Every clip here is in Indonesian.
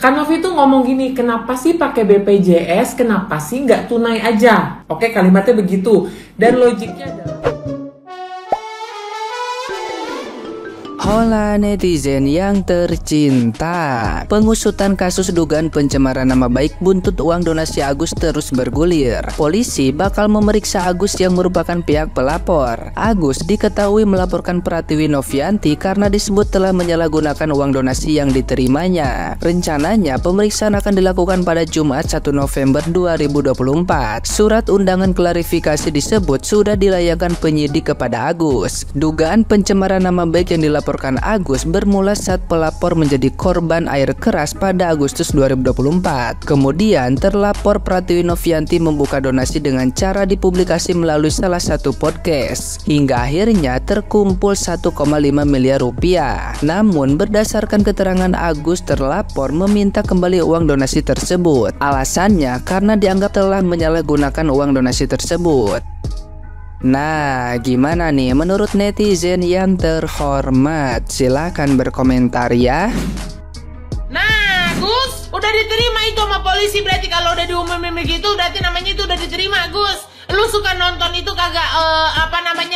Kan Novi tuh ngomong gini, kenapa sih pakai BPJS, kenapa sih nggak tunai aja? Oke, kalimatnya begitu. Dan logiknya adalah... Hola netizen yang tercinta, pengusutan kasus dugaan pencemaran nama baik buntut uang donasi Agus terus bergulir. Polisi bakal memeriksa Agus yang merupakan pihak pelapor. Agus diketahui melaporkan Pratiwi Novianti karena disebut telah menyalahgunakan uang donasi yang diterimanya. Rencananya pemeriksaan akan dilakukan pada Jumat 1 November 2024. Surat undangan klarifikasi disebut sudah dilayangkan penyidik kepada Agus. Dugaan pencemaran nama baik yang dilaporkan Agus bermula saat pelapor menjadi korban air keras pada Agustus 2024. Kemudian terlapor Pratiwi Novianti membuka donasi dengan cara dipublikasi melalui salah satu podcast. Hingga akhirnya terkumpul 1,5 miliar rupiah. Namun berdasarkan keterangan Agus, terlapor meminta kembali uang donasi tersebut. Alasannya karena dianggap telah menyalahgunakan uang donasi tersebut. Nah, gimana nih menurut netizen yang terhormat? Silahkan berkomentar ya. Nah, Gus, udah diterima itu sama polisi. Berarti kalau udah diumumin begitu, berarti namanya itu udah diterima, Gus. Lu suka nonton itu kagak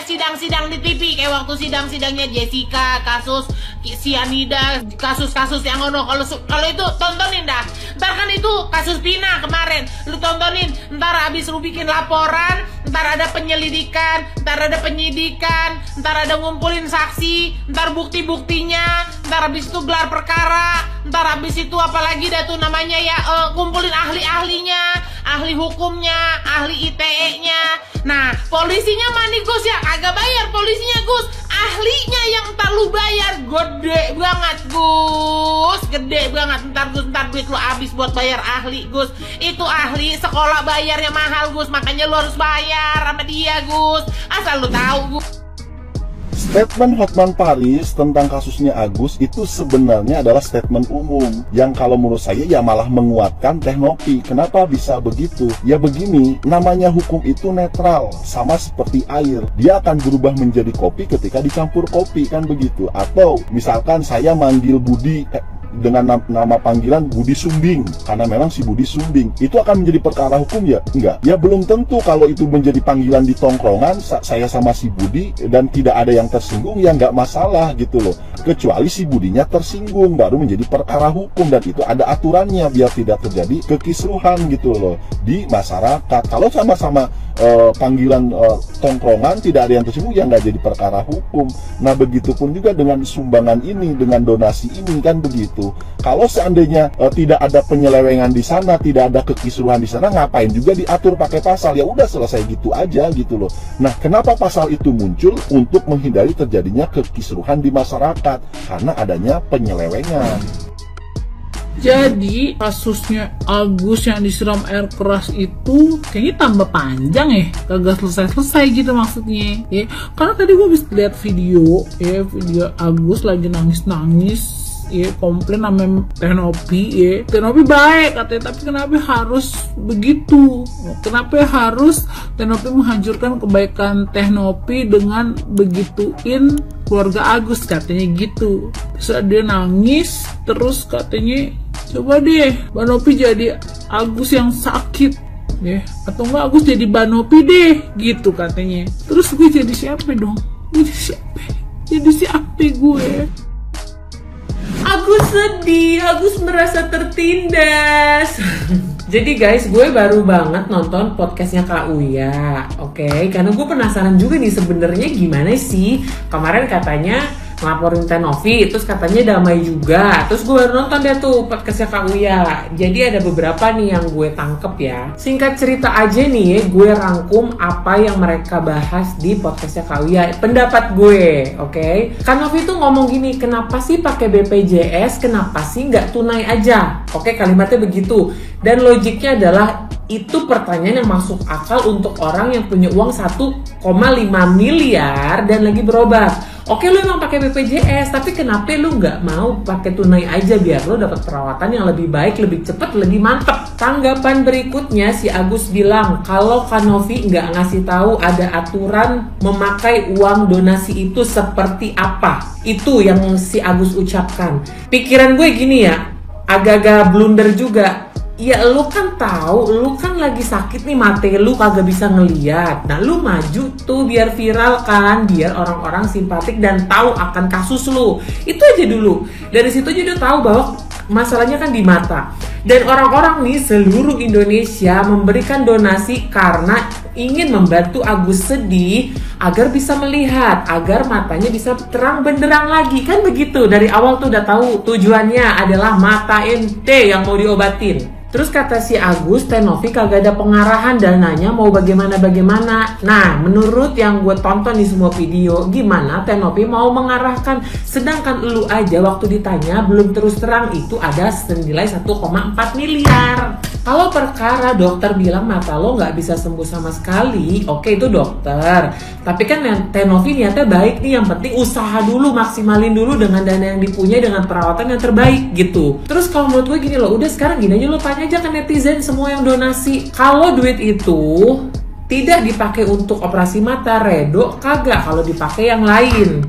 sidang-sidang di TV kayak waktu sidang-sidangnya Jessica, kasus Sianida, kasus-kasus yang ono. Kalau itu tontonin dah. Ntar kan itu kasus Pina kemarin, lu tontonin. Ntar abis lu bikin laporan, ntar ada penyelidikan, ntar ada penyidikan, ntar ada ngumpulin saksi, ntar bukti-buktinya, ntar abis itu gelar perkara, ntar abis itu apalagi dah tuh namanya ya, kumpulin ahli-ahlinya, ahli hukumnya, ahli ITE-nya. Nah, polisinya mana Gus ya? Agak bayar polisinya Gus. Ahlinya yang ntar lu bayar gede banget Gus. Gede banget ntar Gus, ntar duit lu habis buat bayar ahli Gus. Itu ahli sekolah bayarnya mahal Gus. Makanya lu harus bayar sama dia Gus. Asal lu tahu Gus. Statement Hotman Paris tentang kasusnya Agus itu sebenarnya adalah statement umum yang kalau menurut saya ya malah menguatkan Teknopi. Kenapa bisa begitu? Ya begini, namanya hukum itu netral, sama seperti air. Dia akan berubah menjadi kopi ketika dicampur kopi, kan begitu. Atau misalkan saya manggil Budi dengan nama panggilan Budi Sumbing karena memang si Budi Sumbing, itu akan menjadi perkara hukum ya? Enggak. Ya belum tentu. Kalau itu menjadi panggilan di tongkrongan saya sama si Budi dan tidak ada yang tersinggung, ya nggak masalah gitu loh. Kecuali si Budinya tersinggung, baru menjadi perkara hukum, dan itu ada aturannya biar tidak terjadi kekisruhan gitu loh di masyarakat. Kalau sama-sama panggilan tongkrongan tidak ada yang tersinggung, ya nggak jadi perkara hukum. Nah begitupun juga dengan sumbangan ini, dengan donasi ini, kan begitu. Kalau seandainya tidak ada penyelewengan di sana, tidak ada kekisruhan di sana, ngapain juga diatur pakai pasal? Ya udah selesai gitu aja gitu loh. Nah kenapa pasal itu muncul? Untuk menghindari terjadinya kekisruhan di masyarakat karena adanya penyelewengan. Jadi kasusnya Agus yang disiram air keras itu kayaknya tambah panjang ya, kagak selesai-selesai gitu maksudnya ya. Karena tadi gue bisa lihat video Agus lagi nangis-nangis ya, komplain sama Teknopi ya. Teknopi baik katanya, tapi kenapa harus begitu? Kenapa harus Teknopi menghancurkan kebaikan Teknopi dengan begituin keluarga Agus, katanya gitu. Terus dia nangis, terus katanya coba deh Banopi jadi Agus yang sakit ya, atau enggak Agus jadi Banopi deh gitu katanya. Terus gue jadi siapa dong? Jadi siapa gue? Agus sedih, Agus merasa tertindas. Jadi guys, gue baru banget nonton podcastnya Kak Uya, oke? Karena gue penasaran juga nih sebenarnya gimana sih. Kemarin katanya ngelaporin Teknopi, terus katanya damai juga. Terus gue baru nonton deh tuh podcastnya Kak Uya. Jadi ada beberapa nih yang gue tangkep ya. Singkat cerita aja nih, gue rangkum apa yang mereka bahas di podcastnya Kak Uya. Pendapat gue, oke? Kan Novi tuh ngomong gini, kenapa sih pakai BPJS, kenapa sih nggak tunai aja? Oke, kalimatnya begitu. Dan logiknya adalah itu pertanyaan yang masuk akal untuk orang yang punya uang 1,5 miliar dan lagi berobat. Oke, lu emang pakai BPJS, tapi kenapa lu nggak mau pakai tunai aja biar lu dapat perawatan yang lebih baik, lebih cepat, lebih mantep? Tanggapan berikutnya si Agus bilang kalau Kanovi nggak ngasih tahu ada aturan memakai uang donasi itu seperti apa. Itu yang si Agus ucapkan. Pikiran gue gini ya, agak-agak blunder juga. Ya lu kan tahu, lu kan lagi sakit nih, mata lu kagak bisa ngeliat. Nah lu maju tuh biar viral kan, biar orang-orang simpatik dan tahu akan kasus lu. Itu aja dulu. Dari situ aja udah tahu bahwa masalahnya kan di mata. Dan orang-orang nih seluruh Indonesia memberikan donasi karena ingin membantu Agus Sedih agar bisa melihat, agar matanya bisa terang benderang lagi. Kan begitu, dari awal tuh udah tahu tujuannya adalah mata ente yang mau diobatin. Terus kata si Agus, Tenovi kagak ada pengarahan dananya mau bagaimana-bagaimana. Nah, menurut yang gue tonton di semua video, gimana Tenovi mau mengarahkan? Sedangkan lu aja waktu ditanya belum terus terang itu ada senilai 1,4 miliar. Kalau perkara dokter bilang mata lo nggak bisa sembuh sama sekali, oke itu dokter. Tapi kan Tenovi niatnya baik nih, yang penting usaha dulu, maksimalin dulu dengan dana yang dipunyai, dengan perawatan yang terbaik gitu. Terus kalau menurut gue gini loh, udah sekarang gini aja lo tanya aja ke netizen semua yang donasi. Kalau duit itu tidak dipakai untuk operasi mata, redo kagak kalau dipakai yang lain.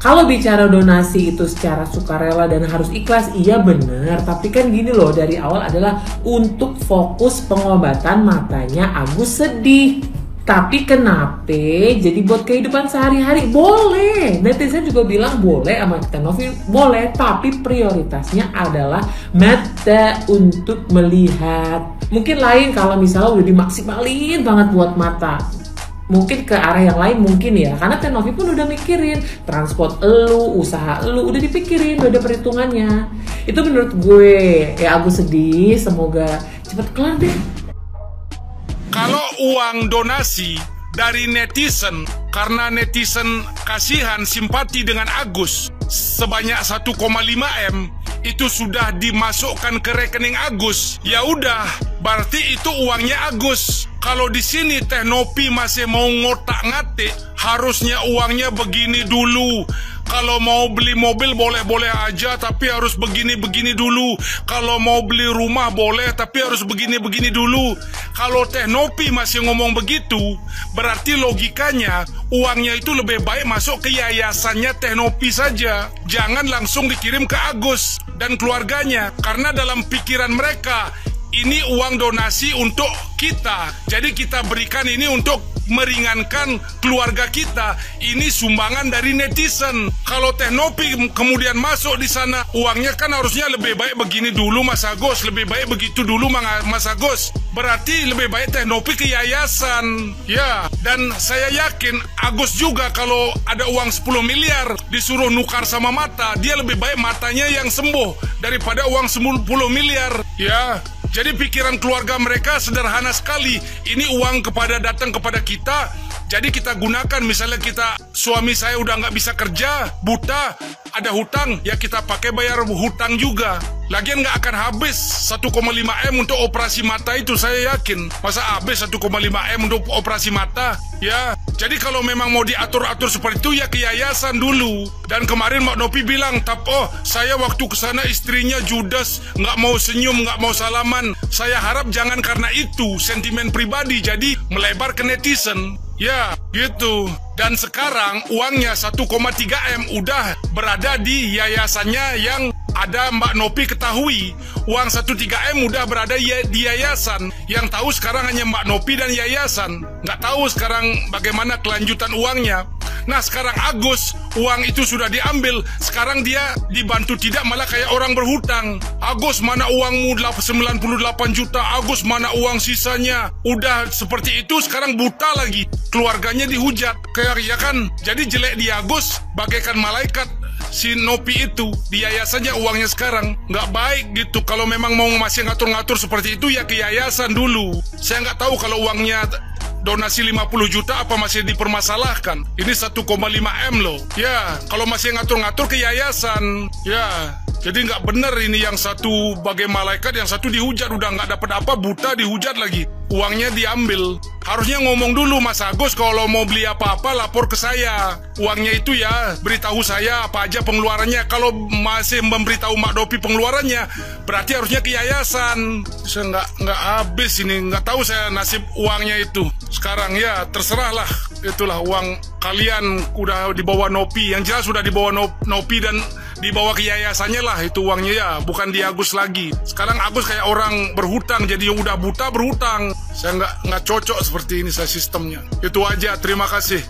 Kalau bicara donasi itu secara sukarela dan harus ikhlas, iya bener. Tapi kan gini loh, dari awal adalah untuk fokus pengobatan matanya Agus Sedih. Tapi kenapa jadi buat kehidupan sehari-hari? Boleh, netizen juga bilang boleh, sama Tenovi boleh. Tapi prioritasnya adalah mata untuk melihat. Mungkin lain kalau misalnya udah dimaksimalin banget buat mata, mungkin ke arah yang lain mungkin ya, karena Tenovi pun udah mikirin transport elu, usaha elu, udah dipikirin, udah ada perhitungannya. Itu menurut gue. Ya Agus Sedih, semoga cepet kelar deh. Kalau uang donasi dari netizen, karena netizen kasihan simpati dengan Agus sebanyak 1,5 M, itu sudah dimasukkan ke rekening Agus. Ya udah, berarti itu uangnya Agus. Kalau di sini Tenovi masih mau ngotak-ngatik, harusnya uangnya begini dulu. Kalau mau beli mobil boleh-boleh aja, tapi harus begini-begini dulu. Kalau mau beli rumah boleh, tapi harus begini-begini dulu. Kalau Tenovi masih ngomong begitu, berarti logikanya uangnya itu lebih baik masuk ke yayasannya Tenovi saja. Jangan langsung dikirim ke Agus dan keluarganya. Karena dalam pikiran mereka, ini uang donasi untuk kita. Jadi kita berikan ini untuk meringankan keluarga kita. Ini sumbangan dari netizen. Kalau Tenovi kemudian masuk di sana, uangnya kan harusnya lebih baik begini dulu Mas Agus, lebih baik begitu dulu Mas Agus. Berarti lebih baik Tenovi ke yayasan. Ya, dan saya yakin Agus juga kalau ada uang 10 miliar disuruh nukar sama mata, dia lebih baik matanya yang sembuh daripada uang 10 miliar. Ya, jadi pikiran keluarga mereka sederhana sekali. Ini uang datang kepada kita, jadi kita gunakan. Misalnya suami saya udah nggak bisa kerja, buta, ada hutang, ya kita pakai bayar hutang juga. Lagian nggak akan habis 1,5 M untuk operasi mata itu, saya yakin. Masa habis 1,5 M untuk operasi mata? Ya, jadi kalau memang mau diatur-atur seperti itu, ya ke yayasan dulu. Dan kemarin Mak Nopi bilang, saya waktu kesana istrinya judes, nggak mau senyum, nggak mau salaman. Saya harap jangan karena itu, sentimen pribadi, jadi melebar ke netizen. Ya, gitu. Dan sekarang uangnya 1,3 M udah berada di yayasannya yang ada Mbak Nopi ketahui. Uang 1,3 M udah berada di yayasan. Yang tahu sekarang hanya Mbak Nopi dan yayasan. Nggak tahu sekarang bagaimana kelanjutan uangnya. Nah sekarang Agus, uang itu sudah diambil. Sekarang dia dibantu tidak, malah kayak orang berhutang. Agus, mana uangmu 98 juta? Agus, mana uang sisanya? Udah seperti itu sekarang buta lagi. Keluarganya dihujat. Kayak ya kan, jadi jelek di Agus bagaikan malaikat. Si Nopi itu di yayasannya uangnya sekarang nggak baik gitu. Kalau memang mau masih ngatur-ngatur seperti itu, ya ke yayasan dulu. Saya nggak tahu kalau uangnya donasi 50 juta apa masih dipermasalahkan. Ini 1,5 M loh. Ya, kalau masih ngatur-ngatur ke yayasan. Ya, jadi nggak bener ini, yang satu bagai malaikat, yang satu dihujat. Udah nggak dapat apa, buta dihujat lagi. Uangnya diambil. Harusnya ngomong dulu, Mas Agus, kalau mau beli apa-apa lapor ke saya. Uangnya itu ya, beritahu saya apa aja pengeluarannya. Kalau masih memberitahu Mak Nopi pengeluarannya, berarti harusnya ke yayasan. Saya nggak habis ini, nggak tahu saya nasib uangnya itu. Sekarang ya terserahlah, itulah uang kalian udah dibawa Nopi. Yang jelas sudah dibawa Nopi dan dibawa ke yayasannya lah itu uangnya ya, bukan di Agus lagi. Sekarang Agus kayak orang berhutang, jadi yang udah buta berhutang. Saya nggak cocok seperti ini saya sistemnya. Itu aja, terima kasih.